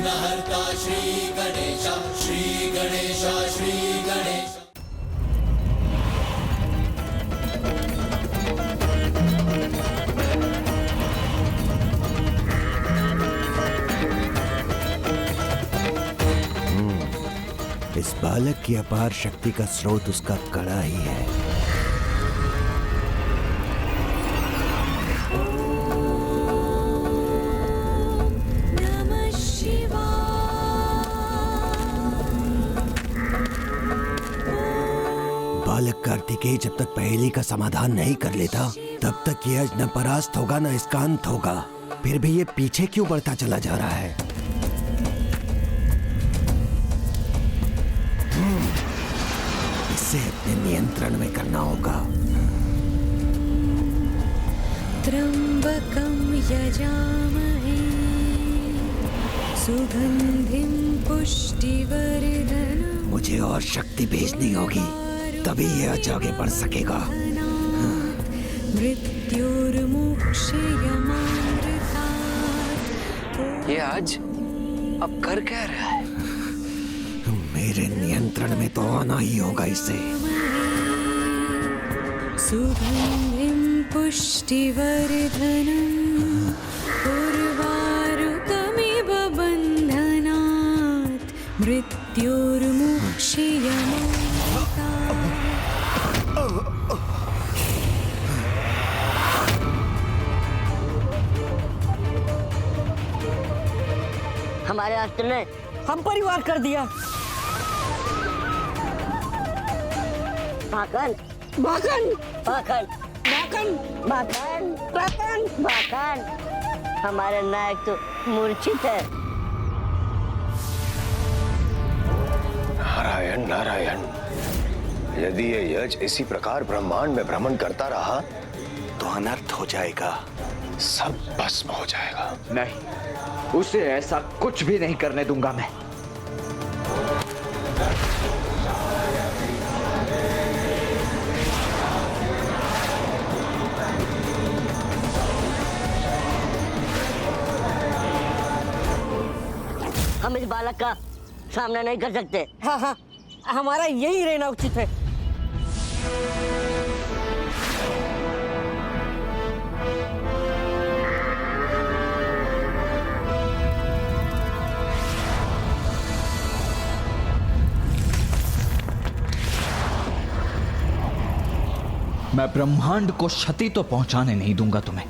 विघ्नहर्ता श्री गणेश, श्री गणेश, श्री गणेश। इस बालक की अपार शक्ति का स्रोत उसका कड़ा ही है। नमः शिवाय। बालक कार्तिकेय जब तक पहेली का समाधान नहीं कर लेता तब तक ये न परास्त होगा न इसका अंत होगा। फिर भी ये पीछे क्यों बढ़ता चला जा रहा है? इसे अपने नियंत्रण में करना होगा। त्र्यंबकं यजामहे सुगंधिं पुष्टिवर्धनम्। मुझे और शक्ति भेजनी होगी तभी ये आज आगे बढ़ सकेगा। मृत्युर्मुक्षयमामृतात्। ये आज अब कर क्या रहा है? मेरे नियंत्रण में तो आना ही होगा इसे। सुगंधिं पुष्टिवर्धनम् उर्वारुकमिव बन्धनात् मृत्युर्मुक्षयमामृतात्। हमारे अस्त्र ने हम परिवार कर दिया। भाकन भाकन भाकन भाकन भाकन भाकन। भाकन। हमारे नायक तो मूर्छित है। नारायण नारायण, यदि ये यज इसी प्रकार ब्रह्मांड में भ्रमण करता रहा तो अनर्थ हो जाएगा, सब भस्म हो जाएगा। नहीं, उसे ऐसा कुछ भी नहीं करने दूंगा मैं। हम इस बालक का सामना नहीं कर सकते। हाँ हाँ, हमारा यही रहना उचित है। मैं ब्रह्मांड को क्षति तो पहुंचाने नहीं दूंगा तुम्हें।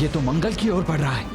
ये तो मंगल की ओर बढ़ रहा है।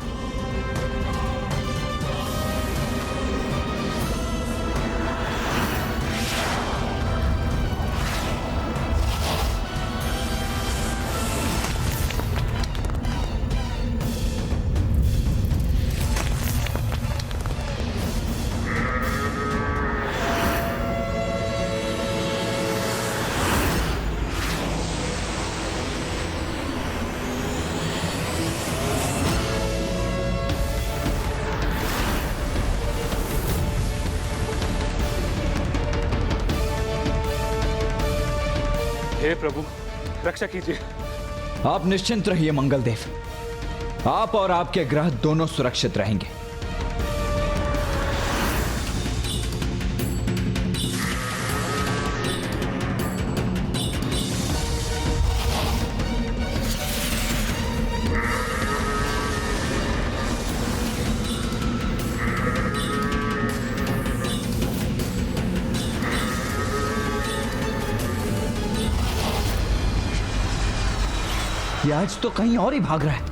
हे प्रभु, रक्षा कीजिए। आप निश्चिंत रहिए मंगल देव, आप और आपके ग्रह दोनों सुरक्षित रहेंगे। ये आज तो कहीं और ही भाग रहा है।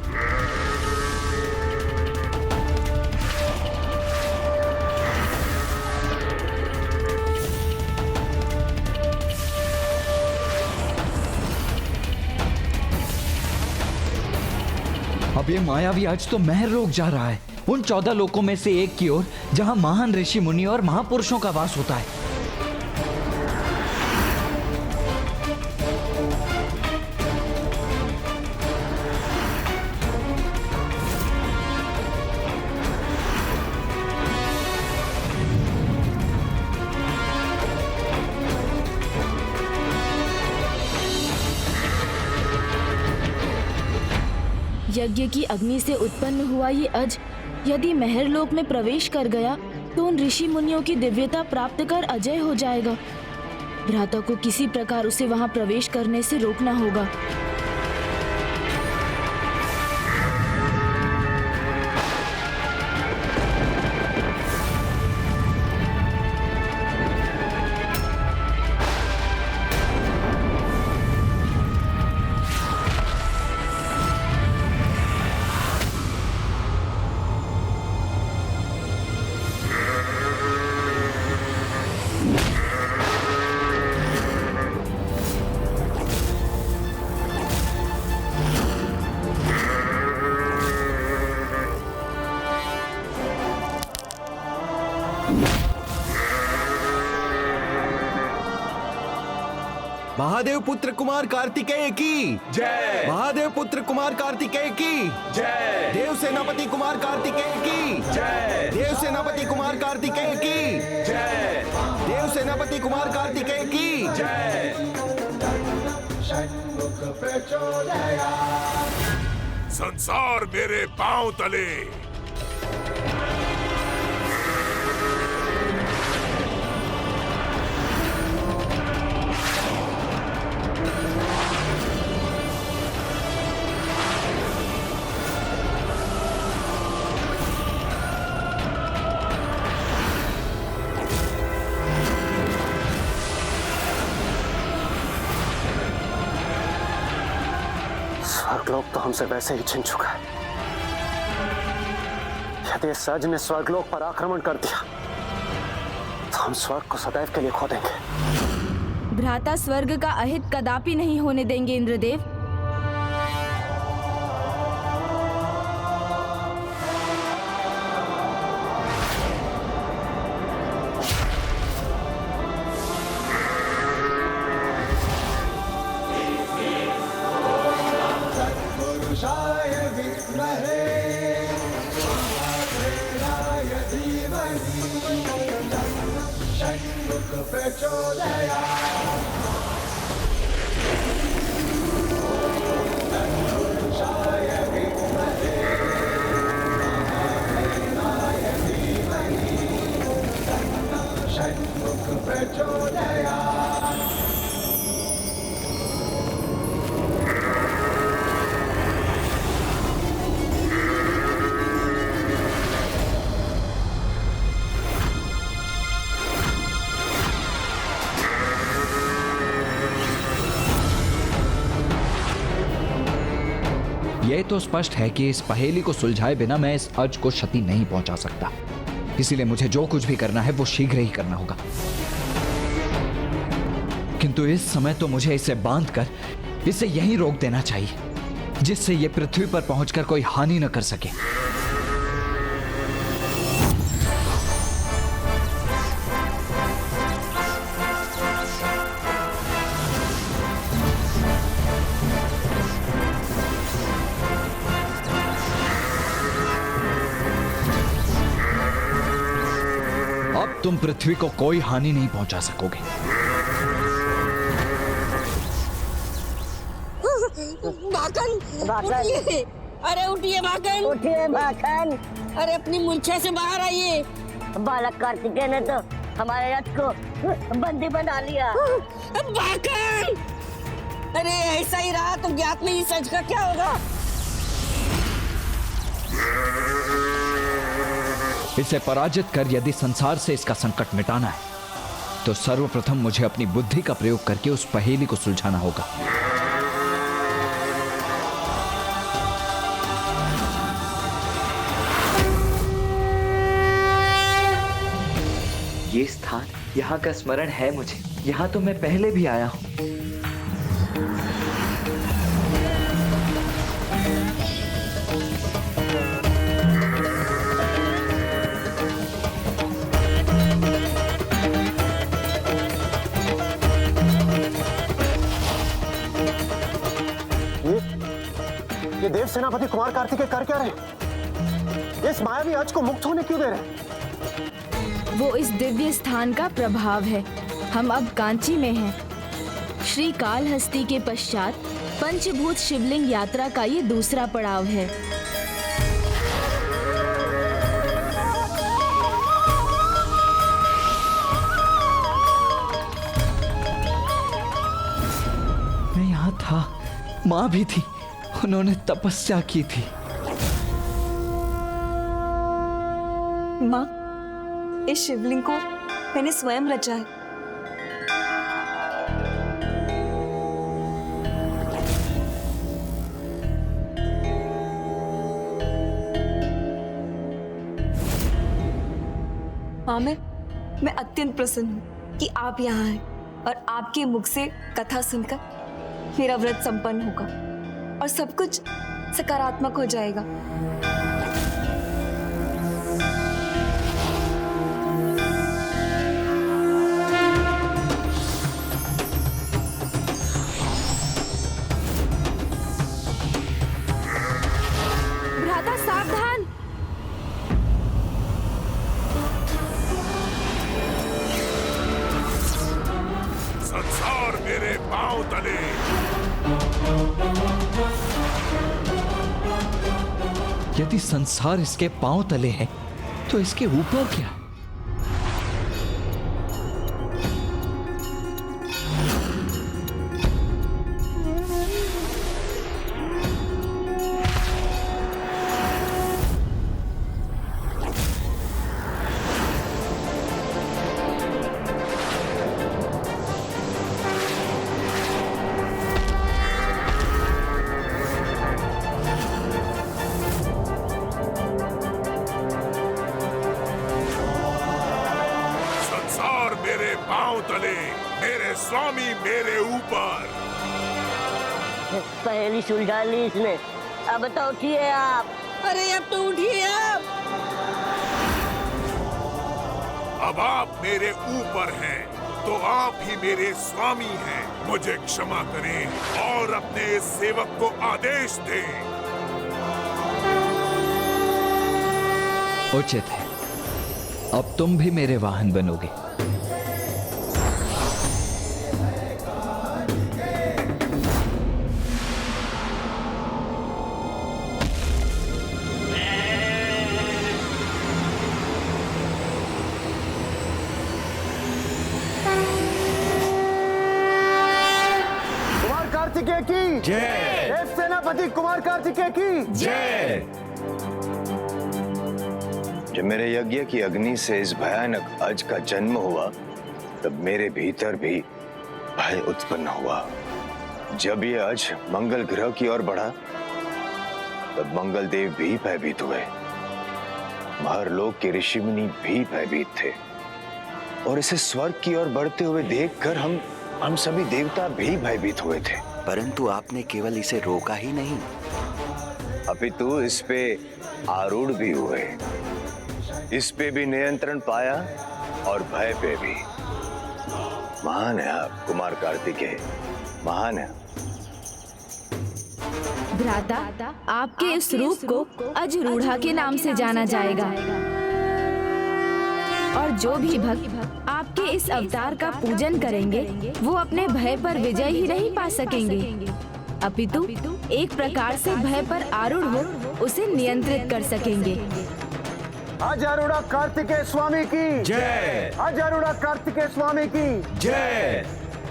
अब ये मायावी आज तो महर लोक जा रहा है, उन 14 लोकों में से एक की ओर जहां महान ऋषि मुनि और महापुरुषों का वास होता है। यज्ञ की अग्नि से उत्पन्न हुआ ये अज यदि महरलोक में प्रवेश कर गया तो उन ऋषि मुनियों की दिव्यता प्राप्त कर अजय हो जाएगा। भ्राता को किसी प्रकार उसे वहां प्रवेश करने से रोकना होगा। महादेव पुत्र कुमार कार्तिकेय की जय। महादेव पुत्र कुमार कार्तिकेय की जय। देव सेनापति कुमार कार्तिकेय की जय। देव सेनापति कुमार कार्तिकेय की जय। देव सेनापति कुमार कार्तिकेय की जय। संसार मेरे पांव तले। स्वर्गलोक तो हमसे वैसे ही छिन चुका है। यदि सज ने स्वर्गलोक पर आक्रमण कर दिया तो हम स्वर्ग को सदैव के लिए खो देंगे। भ्राता स्वर्ग का अहित कदापि नहीं होने देंगे इंद्रदेव। यह तो स्पष्ट है कि इस पहेली को सुलझाए बिना मैं इस अज को क्षति नहीं पहुंचा सकता। इसीलिए मुझे जो कुछ भी करना है वो शीघ्र ही करना होगा। किंतु इस समय तो मुझे इसे बांधकर इसे यहीं रोक देना चाहिए, जिससे ये पृथ्वी पर पहुंचकर कोई हानि न कर सके। अब तुम पृथ्वी को कोई हानि नहीं पहुंचा सकोगे। माखन, माखन। उठिए। अरे उठिए माखन। उठिए माखन। अरे अपनी मूर्छा से बाहर आइए। बालक कार्तिकेय ने तो हमारे रथ को बंदी बना लिया। माखन, अरे ऐसा ही रहा तो ज्ञात नहीं सच का क्या होगा। इसे पराजित कर यदि संसार से इसका संकट मिटाना है तो सर्वप्रथम मुझे अपनी बुद्धि का प्रयोग करके उस पहेली को सुलझाना होगा। ये स्थान, यहाँ का स्मरण है मुझे। यहाँ तो मैं पहले भी आया हूँ। ये देव सेनापति कुमार कार्तिकेय कर क्या रहे? इस मायावी अज को मुक्त होने क्यों दे रहे? वो इस दिव्य स्थान का प्रभाव है। हम अब कांची में हैं। श्री कालहस्ती के पश्चात पंचभूत शिवलिंग यात्रा का ये दूसरा पड़ाव है। मैं यहाँ था, माँ भी थी, उन्होंने तपस्या की थी। माँ, इस शिवलिंग को मैंने स्वयं रचा है। माँ, मैं अत्यंत प्रसन्न हूँ कि आप यहाँ हैं और आपके मुख से कथा सुनकर मेरा व्रत संपन्न होगा और सब कुछ सकारात्मक हो जाएगा। भ्राता सावधान! संसार मेरे पांव तले। यदि संसार इसके पांव तले है तो इसके ऊपर क्या है? पांव तले, मेरे स्वामी मेरे ऊपर। पहली सुलझा ली इसने, अब तो उठिए आप। अरे अब तो उठिए आप। अब आप मेरे ऊपर हैं, तो आप ही मेरे स्वामी हैं। मुझे क्षमा करें और अपने सेवक को आदेश दें। उचित है, अब तुम भी मेरे वाहन बनोगे। कार्तिकेय की जय। देव सेनापति कुमार कार्तिकेय की जय। जब मेरे यज्ञ की अग्नि से इस भयानक अज का जन्म हुआ, तब मेरे भीतर भी भय उत्पन्न हुआ। जब ये अज मंगल ग्रह की ओर बढ़ा, तब मंगल देव भी भयभीत हुए। महरलोक के ऋषि मुनि भी भयभीत थे, और इसे स्वर्ग की ओर बढ़ते हुए देखकर हम सभी देवता भी भयभीत हुए थे। परंतु आपने केवल इसे रोका ही नहीं, अपितु इस पे आरूढ़ भी हुए। इस पे भी नियंत्रण पाया और भय पे भी। महान है आप कुमार कार्तिकेय, महान है। भ्राता, आपके इस रूप को अजरूढ़ा के नाम से जाना जाएगा, और जो भी भक्त आपके इस अवतार का पूजन करेंगे वो अपने भय पर विजय ही नहीं पा सकेंगे, अपितु एक प्रकार से भय पर आरूढ़ हो उसे नियंत्रित कर सकेंगे। अजरूढ़ा कार्तिकेय स्वामी की जय। अजरूढ़ा कार्तिकेय स्वामी की जय।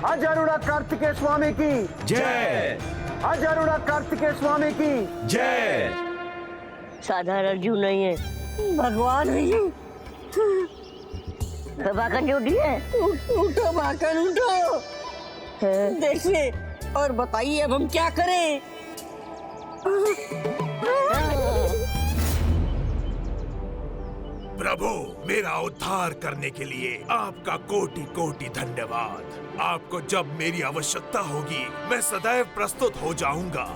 अजरूढ़ा कार्तिकेय स्वामी की जय। अजरूढ़ा कार्तिकेय स्वामी की जय। साधारण जीव नहीं है, भगवान है ये। बाकन उठिए। उठो बाकन उठो। देखिए और बताइए अब हम क्या करें। प्रभु, मेरा उद्धार करने के लिए आपका कोटि कोटि धन्यवाद। आपको जब मेरी आवश्यकता होगी, मैं सदैव प्रस्तुत हो जाऊंगा।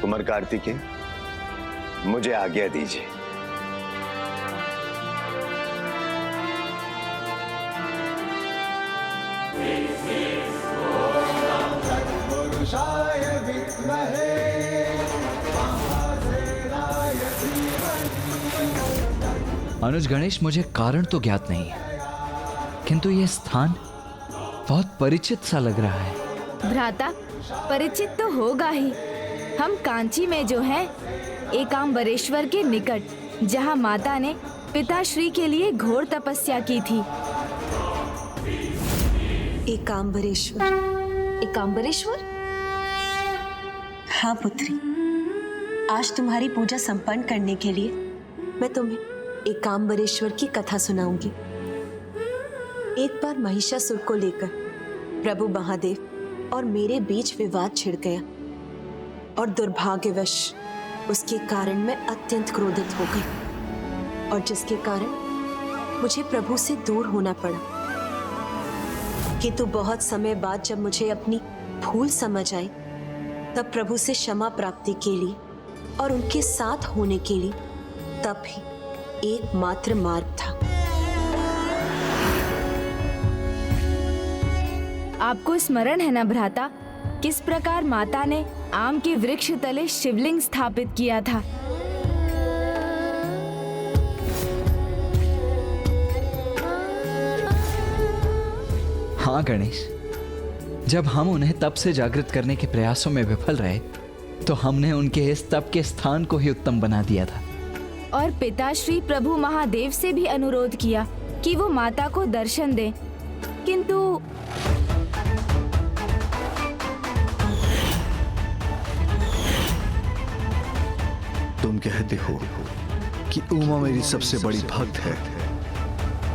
कुमार कार्तिकेय, मुझे आज्ञा दीजिए। अनुज गणेश, मुझे कारण तो ज्ञात नहीं है, किंतु यह स्थान बहुत परिचित सा लग रहा है। भ्राता, परिचित तो होगा ही। हम कांची में जो है, एकांबरेश्वर के निकट, जहाँ माता ने पिताश्री के लिए घोर तपस्या की थी। एकांबरेश्वर, एकांबरेश्वर? हाँ पुत्री, आज तुम्हारी पूजा संपन्न करने के लिए मैं तुम्हें एकांबरेश्वर की कथा सुनाऊंगी। एक बार महिषासुर को लेकर प्रभु महादेव और मेरे बीच विवाद छिड़ गया और दुर्भाग्यवश उसके कारण मैं अत्यंत क्रोधित हो गई और जिसके कारण मुझे प्रभु से दूर होना पड़ा। किंतु बहुत समय बाद जब मुझे अपनी भूल समझ आई, तब प्रभु से क्षमा प्राप्ति के लिए और उनके साथ होने के लिए तब ही एकमात्र मार्ग था। आपको स्मरण है ना भ्राता, किस प्रकार माता ने आम के वृक्ष तले शिवलिंग स्थापित किया था? हाँ गणेश, जब हम उन्हें तप से जागृत करने के प्रयासों में विफल रहे, तो हमने उनके इस तप के स्थान को ही उत्तम बना दिया था। और पिताश्री प्रभु महादेव से भी अनुरोध किया कि वो माता को दर्शन दें, किंतु तुम कहते हो कि उमा मेरी सबसे बड़ी भक्त है,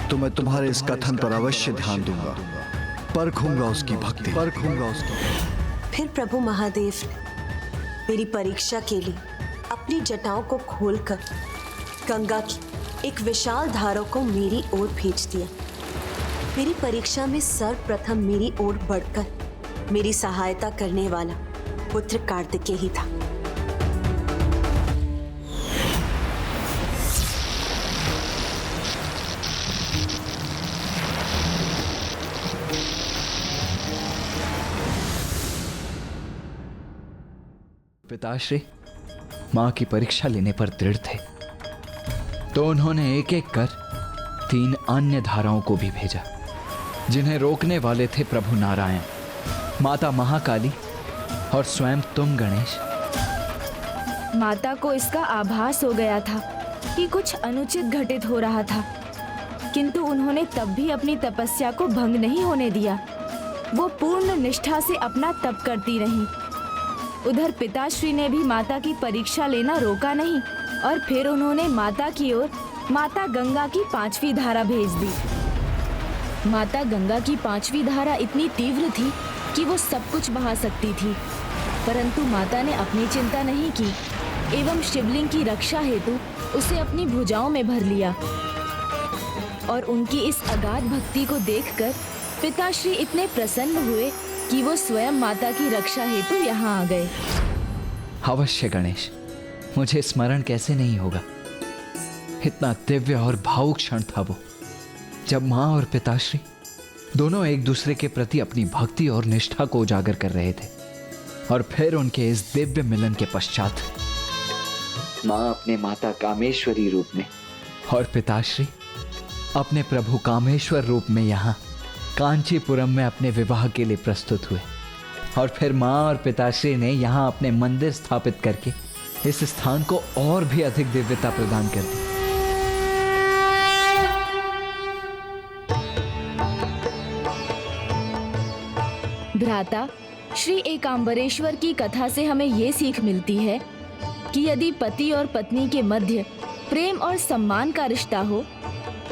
तो मैं तुम्हारे इस कथन पर अवश्य ध्यान दूंगा, परखूंगा उसकी भक्ति, परखूंगा उसकी। फिर प्रभु महादेव ने मेरी परीक्षा के लिए अपनी जटाओं को खोलकर गंगा की एक विशाल धारा को मेरी ओर भेज दिया। मेरी परीक्षा में सर्वप्रथम मेरी ओर बढ़कर मेरी सहायता करने वाला पुत्र कार्तिकेय ही था। पिताश्री मां की परीक्षा लेने पर दृढ़ थे, तो उन्होंने एक एक कर 3 अन्य धाराओं को भी भेजा, जिन्हें रोकने वाले थे प्रभु नारायण, माता महाकाली और स्वयं तुम गणेश। माता को इसका आभास हो गया था कि कुछ अनुचित घटित हो रहा था, किंतु उन्होंने तब भी अपनी तपस्या को भंग नहीं होने दिया। वो पूर्ण निष्ठा से अपना तप करती रहीं। उधर पिताश्री ने भी माता की परीक्षा लेना रोका नहीं और फिर उन्होंने माता की ओर माता गंगा की 5वीं धारा भेज दी। माता गंगा की 5वीं धारा इतनी तीव्र थी कि वो सब कुछ बहा सकती थी, परंतु माता ने अपनी चिंता नहीं की एवं शिवलिंग की रक्षा हेतु उसे अपनी भुजाओं में भर लिया। और उनकी इस अगाध भक्ति को देखकर पिताश्री इतने प्रसन्न हुए कि वो स्वयं माता की रक्षा हेतु यहाँ आ गए। अवश्य गणेश, मुझे स्मरण कैसे नहीं होगा। इतना दिव्य और भावुक क्षण था वो, जब मां और पिताश्री दोनों एक दूसरे के प्रति अपनी भक्ति और निष्ठा को उजागर कर रहे थे। और फिर उनके इस दिव्य मिलन के पश्चात मां अपने माता कामेश्वरी रूप में और पिताश्री अपने प्रभु कामेश्वर रूप में यहाँ कांचीपुरम में अपने विवाह के लिए प्रस्तुत हुए। और फिर मां और पिताश्री ने यहाँ अपने मंदिर स्थापित करके इस स्थान को और भी अधिक दिव्यता प्रदान कर दी। भ्राता, श्री एकांबरेश्वर की कथा से हमें ये सीख मिलती है कि यदि पति और पत्नी के मध्य प्रेम और सम्मान का रिश्ता हो,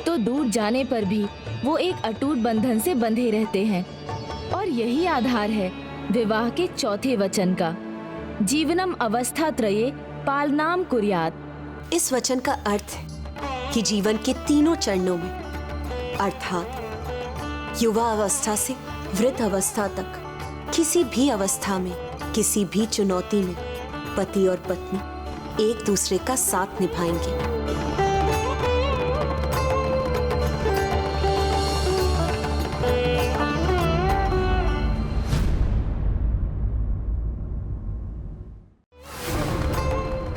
तो दूर जाने पर भी वो एक अटूट बंधन से बंधे रहते हैं। और यही आधार है विवाह के चौथे वचन का, जीवनम अवस्था त्रये पालनाम कुर्यात्। इस वचन का अर्थ है कि जीवन के तीनों चरणों में, अर्थात युवा अवस्था से वृद्ध अवस्था तक, किसी भी अवस्था में, किसी भी चुनौती में पति और पत्नी एक दूसरे का साथ निभाएंगे।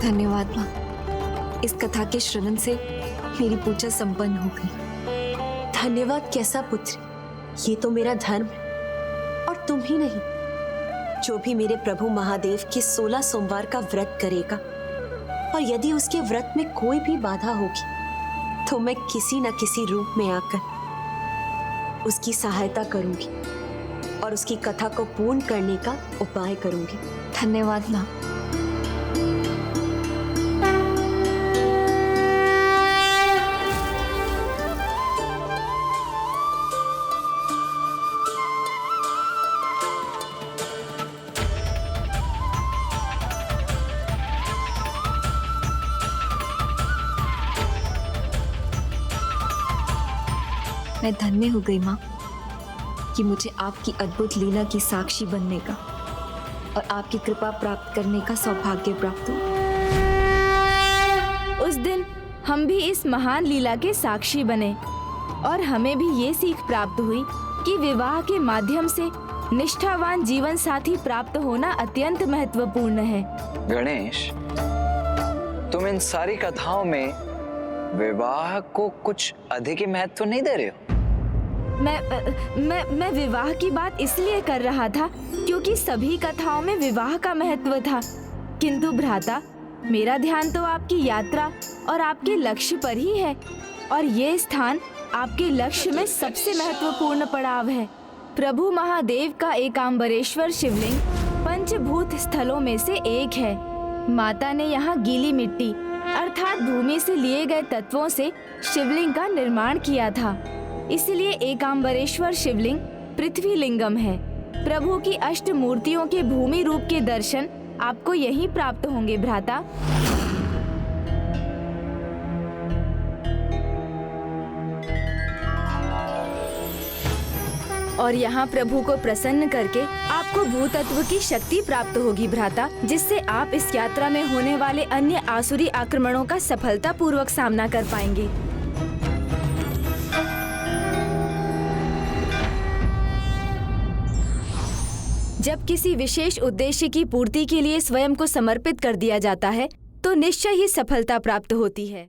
धन्यवाद माँ। इस कथा के श्रवण से मेरी पूजा संपन्न हो गई। धन्यवाद कैसा पुत्र, ये तो मेरा धर्म है। और तुम ही नहीं, जो भी मेरे प्रभु महादेव के 16 सोमवार का व्रत करेगा और यदि उसके व्रत में कोई भी बाधा होगी तो मैं किसी न किसी रूप में आकर उसकी सहायता करूंगी और उसकी कथा को पूर्ण करने का उपाय करूंगी। धन्यवाद माँ। मैं धन्य हो गई माँ कि मुझे आपकी अद्भुत लीला की साक्षी बनने का और आपकी कृपा प्राप्त करने का सौभाग्य प्राप्त हुआ। उस दिन हम भी इस महान लीला के साक्षी बने और हमें भी ये सीख प्राप्त हुई कि विवाह के माध्यम से निष्ठावान जीवन साथी प्राप्त होना अत्यंत महत्वपूर्ण है। गणेश, तुम इन सारी कथाओं में विवाह को कुछ अधिक ही महत्व नहीं दे रहे हो। मैं विवाह की बात इसलिए कर रहा था क्योंकि सभी कथाओं में विवाह का महत्व था, किंतु भ्राता, मेरा ध्यान तो आपकी यात्रा और आपके लक्ष्य पर ही है और ये स्थान आपके लक्ष्य में सबसे महत्वपूर्ण पड़ाव है। प्रभु महादेव का एकांबरेश्वर शिवलिंग पंचभूत स्थलों में से एक है। माता ने यहाँ गीली मिट्टी अर्थात भूमि से लिए गए तत्वों से शिवलिंग का निर्माण किया था, इसलिए एकांबरेश्वर शिवलिंग पृथ्वी लिंगम है। प्रभु की अष्ट मूर्तियों के भूमि रूप के दर्शन आपको यहीं प्राप्त होंगे भ्राता। और यहाँ प्रभु को प्रसन्न करके आपको भूतत्व की शक्ति प्राप्त होगी भ्राता, जिससे आप इस यात्रा में होने वाले अन्य आसुरी आक्रमणों का सफलतापूर्वक सामना कर पाएंगे। जब किसी विशेष उद्देश्य की पूर्ति के लिए स्वयं को समर्पित कर दिया जाता है तो निश्चय ही सफलता प्राप्त होती है।